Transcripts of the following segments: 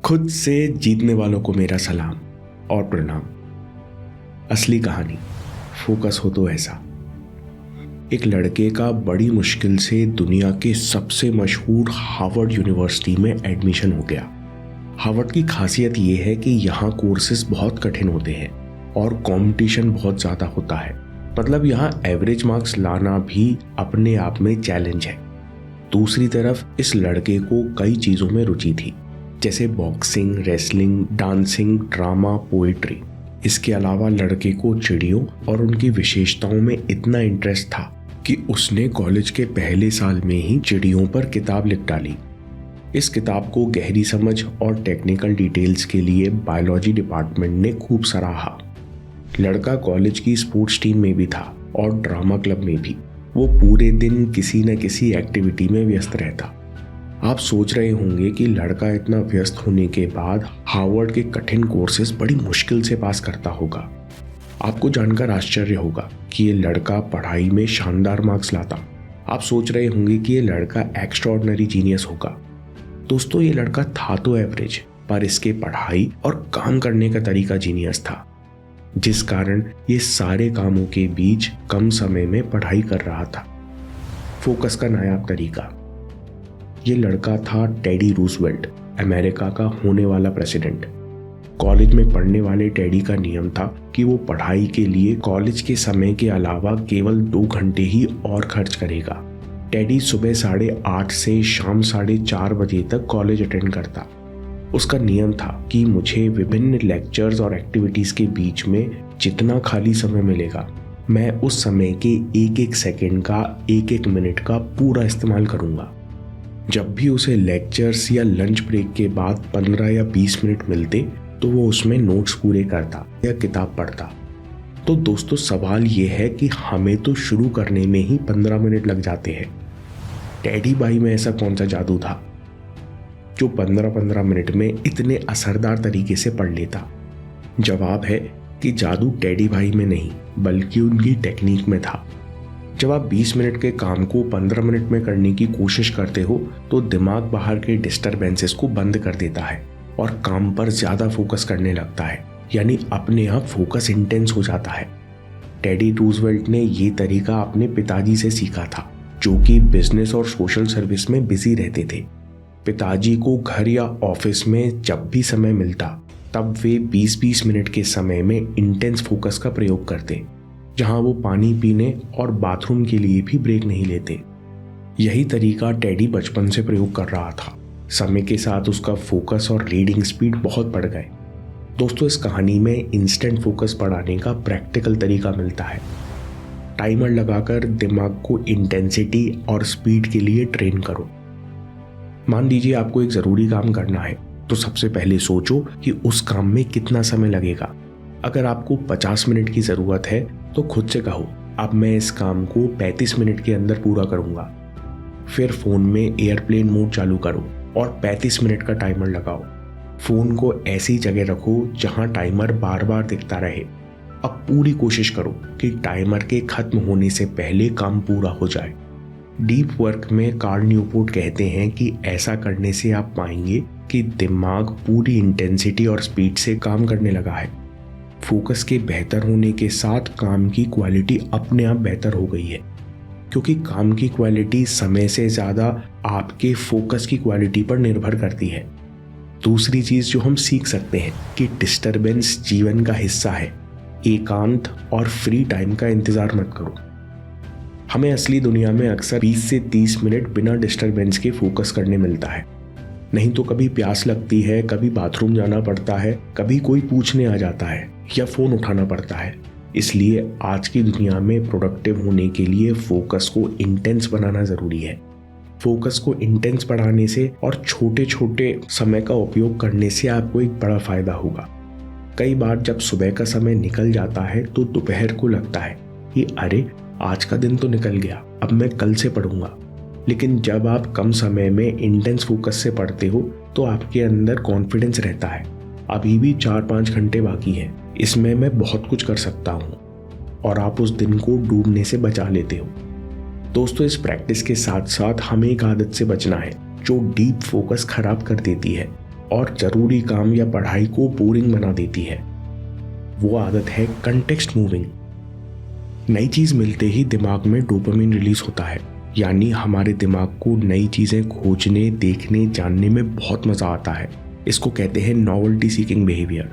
खुद से जीतने वालों को मेरा सलाम और प्रणाम। असली कहानी फोकस हो तो ऐसा। एक लड़के का बड़ी मुश्किल से दुनिया के सबसे मशहूर हार्वर्ड यूनिवर्सिटी में एडमिशन हो गया। हार्वर्ड की खासियत यह है कि यहाँ कोर्सेज बहुत कठिन होते हैं और कंपटीशन बहुत ज़्यादा होता है। मतलब यहाँ एवरेज मार्क्स लाना भी अपने आप में चैलेंज है। दूसरी तरफ इस लड़के को कई चीज़ों में रुचि थी, जैसे boxing, wrestling, dancing, drama, poetry. इसके अलावा लड़के को चिड़ियों और उनकी विशेषताओं में इतना इंटरेस्ट था कि उसने कॉलेज के पहले साल में ही चिड़ियों पर किताब लिख डाली। इस किताब को गहरी समझ और टेक्निकल डिटेल्स के लिए बायोलॉजी डिपार्टमेंट ने खूब सराहा। लड़का कॉलेज की स्पोर्ट्स टीम में भी था और ड्रामा क्लब में भी। वो पूरे दिन किसी न किसी एक्टिविटी में व्यस्त रहता। आप सोच रहे होंगे कि लड़का इतना व्यस्त होने के बाद हार्वर्ड के कठिन कोर्सेज बड़ी मुश्किल से पास करता होगा। आपको जानकर आश्चर्य होगा कि ये लड़का पढ़ाई में शानदार मार्क्स लाता। आप सोच रहे होंगे कि ये लड़का एक्स्ट्राऑर्डिनरी जीनियस होगा। दोस्तों, ये लड़का था तो एवरेज, पर इसके पढ़ाई और काम करने का तरीका जीनियस था, जिस कारण ये सारे कामों के बीच कम समय में पढ़ाई कर रहा था। फोकस का नायाब तरीका। ये लड़का था टेडी रूजवेल्ट, अमेरिका का होने वाला प्रेसिडेंट। कॉलेज में पढ़ने वाले टेडी का नियम था कि वो पढ़ाई के लिए कॉलेज के समय के अलावा केवल 2 घंटे ही और खर्च करेगा। टेडी सुबह 8:30 से शाम 4:30 बजे तक कॉलेज अटेंड करता। उसका नियम था कि मुझे विभिन्न लेक्चर्स और एक्टिविटीज़ के बीच में जितना खाली समय मिलेगा, मैं उस समय के एक सेकंड का, एक मिनट का पूरा इस्तेमाल करूँगा। जब भी उसे लेक्चर्स या लंच ब्रेक के बाद 15 या 20 मिनट मिलते तो वो उसमें नोट्स पूरे करता या किताब पढ़ता। तो दोस्तों, सवाल ये है कि हमें तो शुरू करने में ही 15 मिनट लग जाते हैं। टेडी भाई में ऐसा कौन सा जादू था जो 15-15 मिनट में इतने असरदार तरीके से पढ़ लेता? जवाब है कि जादू टेडी भाई में नहीं, बल्कि उनकी टेक्निक में था। जब आप 20 मिनट के काम को 15 मिनट में करने की कोशिश करते हो तो दिमाग बाहर के डिस्टरबेंसेस को बंद कर देता है और काम पर ज़्यादा फोकस करने लगता है, यानी अपने आप फोकस इंटेंस हो जाता है। टेडी रूजवेल्ट ने ये तरीका अपने पिताजी से सीखा था, जो कि बिजनेस और सोशल सर्विस में बिजी रहते थे। पिताजी को घर या ऑफिस में जब भी समय मिलता तब वे 20-20 मिनट के समय में इंटेंस फोकस का प्रयोग करते, जहां वो पानी पीने और बाथरूम के लिए भी ब्रेक नहीं लेते। यही तरीका टेडी बचपन से प्रयोग कर रहा था। समय के साथ उसका फोकस और रीडिंग स्पीड बहुत बढ़ गए। दोस्तों, इस कहानी में इंस्टेंट फोकस बढ़ाने का प्रैक्टिकल तरीका मिलता है। टाइमर लगाकर दिमाग को इंटेंसिटी और स्पीड के लिए ट्रेन करो। मान लीजिए आपको एक ज़रूरी काम करना है, तो सबसे पहले सोचो कि उस काम में कितना समय लगेगा। अगर आपको 50 मिनट की ज़रूरत है तो खुद से कहो, अब मैं इस काम को 35 मिनट के अंदर पूरा करूँगा। फिर फ़ोन में एयरप्लेन मोड चालू करो और 35 मिनट का टाइमर लगाओ। फ़ोन को ऐसी जगह रखो जहाँ टाइमर बार बार दिखता रहे। अब पूरी कोशिश करो कि टाइमर के ख़त्म होने से पहले काम पूरा हो जाए। डीप वर्क में कार्ल न्यूपोर्ट कहते हैं कि ऐसा करने से आप पाएंगे कि दिमाग पूरी इंटेंसिटी और स्पीड से काम करने लगा है। फोकस के बेहतर होने के साथ काम की क्वालिटी अपने आप बेहतर हो गई है, क्योंकि काम की क्वालिटी समय से ज़्यादा आपके फोकस की क्वालिटी पर निर्भर करती है। दूसरी चीज़ जो हम सीख सकते हैं कि डिस्टरबेंस जीवन का हिस्सा है। एकांत और फ्री टाइम का इंतज़ार मत करो। हमें असली दुनिया में अक्सर 20 से 30 मिनट बिना डिस्टरबेंस के फोकस करने मिलता है। नहीं तो कभी प्यास लगती है, कभी बाथरूम जाना पड़ता है, कभी कोई पूछने आ जाता है या फ़ोन उठाना पड़ता है। इसलिए आज की दुनिया में प्रोडक्टिव होने के लिए फोकस को इंटेंस बनाना ज़रूरी है। फोकस को इंटेंस बढ़ाने से और छोटे छोटे समय का उपयोग करने से आपको एक बड़ा फ़ायदा होगा। कई बार जब सुबह का समय निकल जाता है तो दोपहर को लगता है कि अरे, आज का दिन तो निकल गया, अब मैं कल से पढ़ूंगा। लेकिन जब आप कम समय में इंटेंस फोकस से पढ़ते हो तो आपके अंदर कॉन्फिडेंस रहता है, अभी भी 4-5 घंटे बाकी हैं, इसमें मैं बहुत कुछ कर सकता हूँ, और आप उस दिन को डूबने से बचा लेते हो। दोस्तों, इस प्रैक्टिस के साथ साथ हमें एक आदत से बचना है जो डीप फोकस खराब कर देती है, और ज़रूरी काम या पढ़ाई को बोरिंग बना देती है। वो आदत है कंटेक्स्ट मूविंग। नई चीज़ मिलते ही दिमाग में डोपामिन रिलीज होता है, यानी हमारे दिमाग को नई चीज़ें खोजने, देखने, जानने में बहुत मज़ा आता है। इसको कहते हैं नॉवेल्टी सीकिंग बिहेवियर।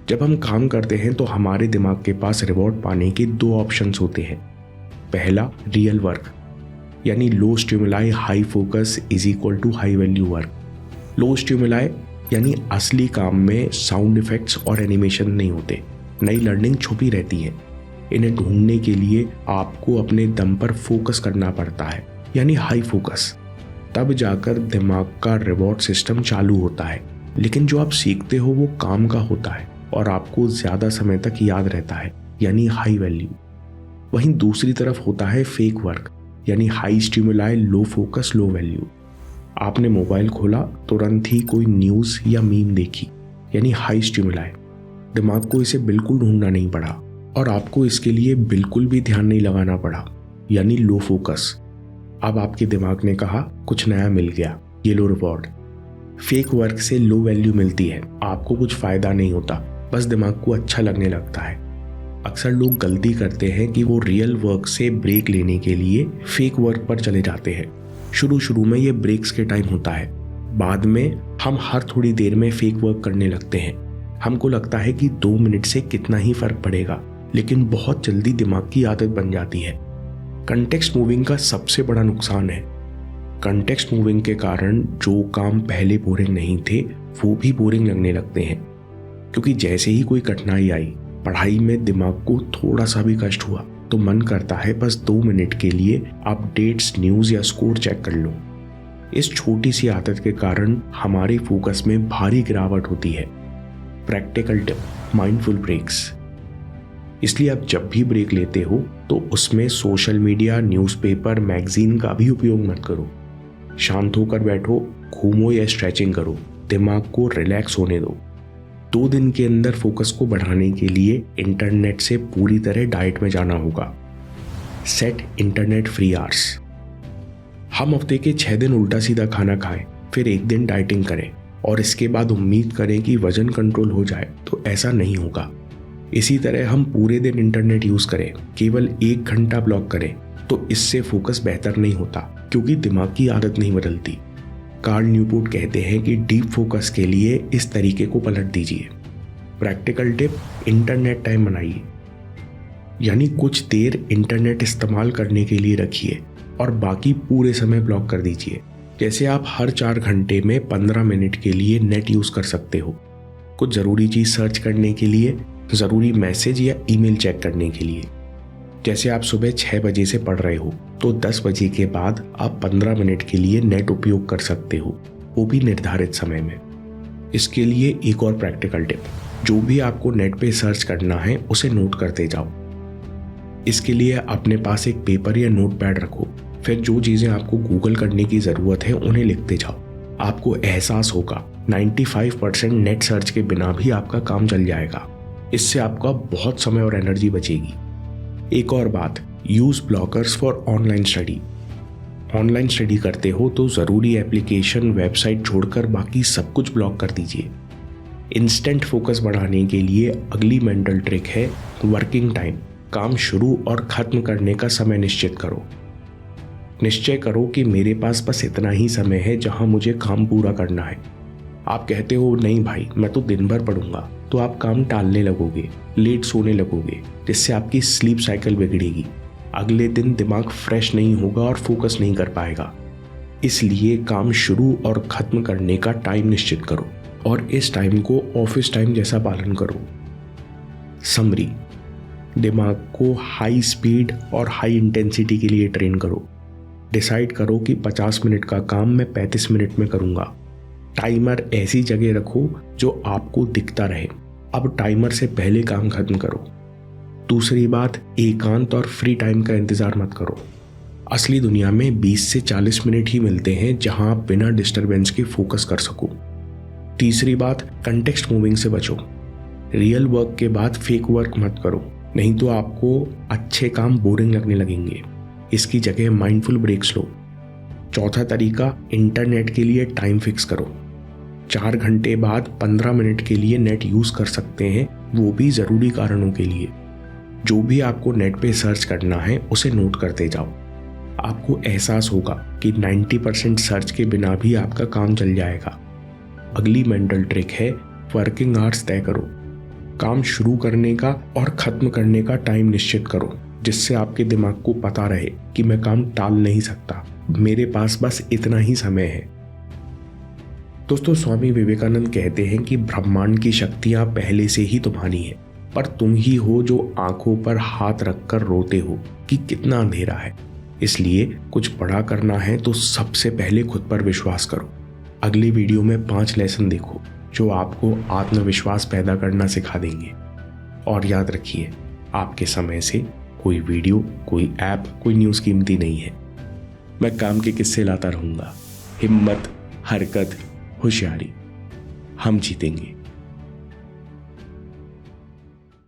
जब हम काम करते हैं तो हमारे दिमाग के पास रिवॉर्ड पाने के 2 ऑप्शंस होते हैं। पहला, रियल वर्क, यानी low stimuli high focus is equal to high value work. Low stimuli यानी असली काम में साउंड इफेक्ट्स और एनिमेशन नहीं होते, नई लर्निंग छुपी रहती है। इन्हें ढूंढने के लिए आपको अपने दम पर फोकस करना पड़ता है, यानी हाई फोकस। तब जाकर दिमाग का रिवॉर्ड सिस्टम चालू होता है। लेकिन जो आप सीखते हो वो काम का होता है और आपको ज़्यादा समय तक याद रहता है, यानी हाई वैल्यू। वहीं दूसरी तरफ होता है फेक वर्क, यानी हाई स्टिमुलाई लो फोकस लो वैल्यू। आपने मोबाइल खोला, तुरंत ही कोई न्यूज़ या मीम देखी, यानी हाई स्टिमुलाई। दिमाग को इसे बिल्कुल ढूंढना नहीं पड़ा और आपको इसके लिए बिल्कुल भी ध्यान नहीं लगाना पड़ा, यानी लो फोकस। अब आपके दिमाग ने कहा कुछ नया मिल गया, ये लो रिवॉर्ड। फेक वर्क से लो वैल्यू मिलती है, आपको कुछ फ़ायदा नहीं होता, बस दिमाग को अच्छा लगने लगता है। अक्सर लोग गलती करते हैं कि वो रियल वर्क से ब्रेक लेने के लिए फेक वर्क पर चले जाते हैं। शुरू में ये ब्रेक्स के टाइम होता है, बाद में हम हर थोड़ी देर में फेक वर्क करने लगते हैं। हमको लगता है कि 2 मिनट से कितना ही फर्क पड़ेगा, लेकिन बहुत जल्दी दिमाग की आदत बन जाती है। कंटेक्स्ट मूविंग का सबसे बड़ा नुकसान है, कंटेक्स्ट मूविंग के कारण जो काम पहले बोरिंग नहीं थे वो भी बोरिंग लगने लगते हैं। क्योंकि जैसे ही कोई कठिनाई आई, पढ़ाई में दिमाग को थोड़ा सा भी कष्ट हुआ तो मन करता है बस 2 मिनट के लिए अपडेट्स, न्यूज़ या स्कोर चेक कर लो। इस छोटी सी आदत के कारण हमारे फोकस में भारी गिरावट होती है। Practical tip, mindful breaks. इसलिए आप जब भी ब्रेक लेते हो तो उसमें सोशल मीडिया, न्यूज़पेपर, मैगजीन का भी उपयोग मत करो। शांत होकर बैठो, घूमो या स्ट्रेचिंग करो, दिमाग को रिलैक्स होने दो। 2 दिन के अंदर फोकस को बढ़ाने के लिए इंटरनेट से पूरी तरह डाइट में जाना होगा। Set internet free hours. हम हफ्ते के 6 दिन उल्टा सीधा खाना खाएं, फिर 1 दिन डाइटिंग करें और इसके बाद उम्मीद करें कि वजन कंट्रोल हो जाए, तो ऐसा नहीं होगा। इसी तरह हम पूरे दिन इंटरनेट यूज़ करें, केवल 1 घंटा ब्लॉक करें, तो इससे फोकस बेहतर नहीं होता, क्योंकि दिमाग की आदत नहीं बदलती। कार्ल न्यूपोर्ट कहते हैं कि डीप फोकस के लिए इस तरीके को पलट दीजिए। प्रैक्टिकल टिप, इंटरनेट टाइम बनाइए, यानी कुछ देर इंटरनेट इस्तेमाल करने के लिए रखिए और बाकी पूरे समय ब्लॉक कर दीजिए। जैसे आप हर 4 घंटे में 15 मिनट के लिए नेट यूज़ कर सकते हो, कुछ ज़रूरी चीज़ सर्च करने के लिए, ज़रूरी मैसेज या ईमेल चेक करने के लिए। जैसे आप सुबह 6 बजे से पढ़ रहे हो तो 10 बजे के बाद आप 15 मिनट के लिए नेट उपयोग कर सकते हो, वो भी निर्धारित समय में। इसके लिए एक और प्रैक्टिकल टिप, जो भी आपको नेट पे सर्च करना है उसे नोट करते जाओ। इसके लिए अपने पास एक पेपर या नोटपैड रखो, फिर जो चीज़ें आपको गूगल करने की ज़रूरत है उन्हें लिखते जाओ। आपको एहसास होगा 95% नेट सर्च के बिना भी आपका काम चल जाएगा। इससे आपका बहुत समय और एनर्जी बचेगी। एक और बात, use blockers for online study. Online study करते हो तो ज़रूरी एप्लीकेशन, वेबसाइट छोड़कर बाकी सब कुछ ब्लॉक कर दीजिए। इंस्टेंट फोकस बढ़ाने के लिए अगली मेंटल ट्रिक है वर्किंग टाइम। काम शुरू और ख़त्म करने का समय निश्चित करो। निश्चय करो कि मेरे पास बस इतना ही समय है जहां मुझे काम पूरा करना है। आप कहते हो नहीं भाई मैं तो दिन भर पढ़ूंगा, तो आप काम टालने लगोगे, लेट सोने लगोगे, जिससे आपकी स्लीप साइकिल बिगड़ेगी। अगले दिन दिमाग फ्रेश नहीं होगा और फोकस नहीं कर पाएगा। इसलिए काम शुरू और ख़त्म करने का टाइम निश्चित करो और इस टाइम को ऑफिस टाइम जैसा पालन करो। समरी, दिमाग को हाई स्पीड और हाई इंटेंसिटी के लिए ट्रेन करो। डिसाइड करो कि 50 मिनट का काम मैं 35 मिनट में करूंगा। टाइमर ऐसी जगह रखो जो आपको दिखता रहे। अब टाइमर से पहले काम खत्म करो। दूसरी बात, एकांत और फ्री टाइम का इंतजार मत करो। असली दुनिया में 20 से 40 मिनट ही मिलते हैं जहां आप बिना डिस्टरबेंस के फोकस कर सको। तीसरी बात, कंटेक्स्ट मूविंग से बचो। रियल वर्क के बाद फेक वर्क मत करो, नहीं तो आपको अच्छे काम बोरिंग लगने लगेंगे। इसकी जगह माइंडफुल ब्रेक्स लो। चौथा तरीका, इंटरनेट के लिए टाइम फिक्स करो। 4 घंटे बाद 15 मिनट के लिए नेट यूज़ कर सकते हैं, वो भी ज़रूरी कारणों के लिए। जो भी आपको नेट पे सर्च करना है उसे नोट करते जाओ। आपको एहसास होगा कि 90% सर्च के बिना भी आपका काम चल जाएगा। अगली मेंटल ट्रिक है वर्किंग आवर्स तय करो। काम शुरू करने का और ख़त्म करने का टाइम निश्चित करो, जिससे आपके दिमाग को पता रहे कि मैं काम टाल नहीं सकता, मेरे पास बस इतना ही समय है। दोस्तों, स्वामी विवेकानंद कहते हैं कि ब्रह्मांड की शक्तियाँ पहले से ही तुम्हारी हैं, पर तुम ही हो जो आंखों पर हाथ रखकर रोते हो कि कितना अंधेरा है। इसलिए कुछ बड़ा करना है तो सबसे पहले खुद पर विश्वास करो। अगली वीडियो में 5 लेसन देखो जो आपको आत्मविश्वास पैदा करना सिखा देंगे। और याद रखिए, आपके समय से कोई वीडियो, कोई ऐप, कोई न्यूज़ कीमती नहीं है। मैं काम के किस्से लाता रहूँगा। हिम्मत, हरकत, होशियारी, हम जीतेंगे।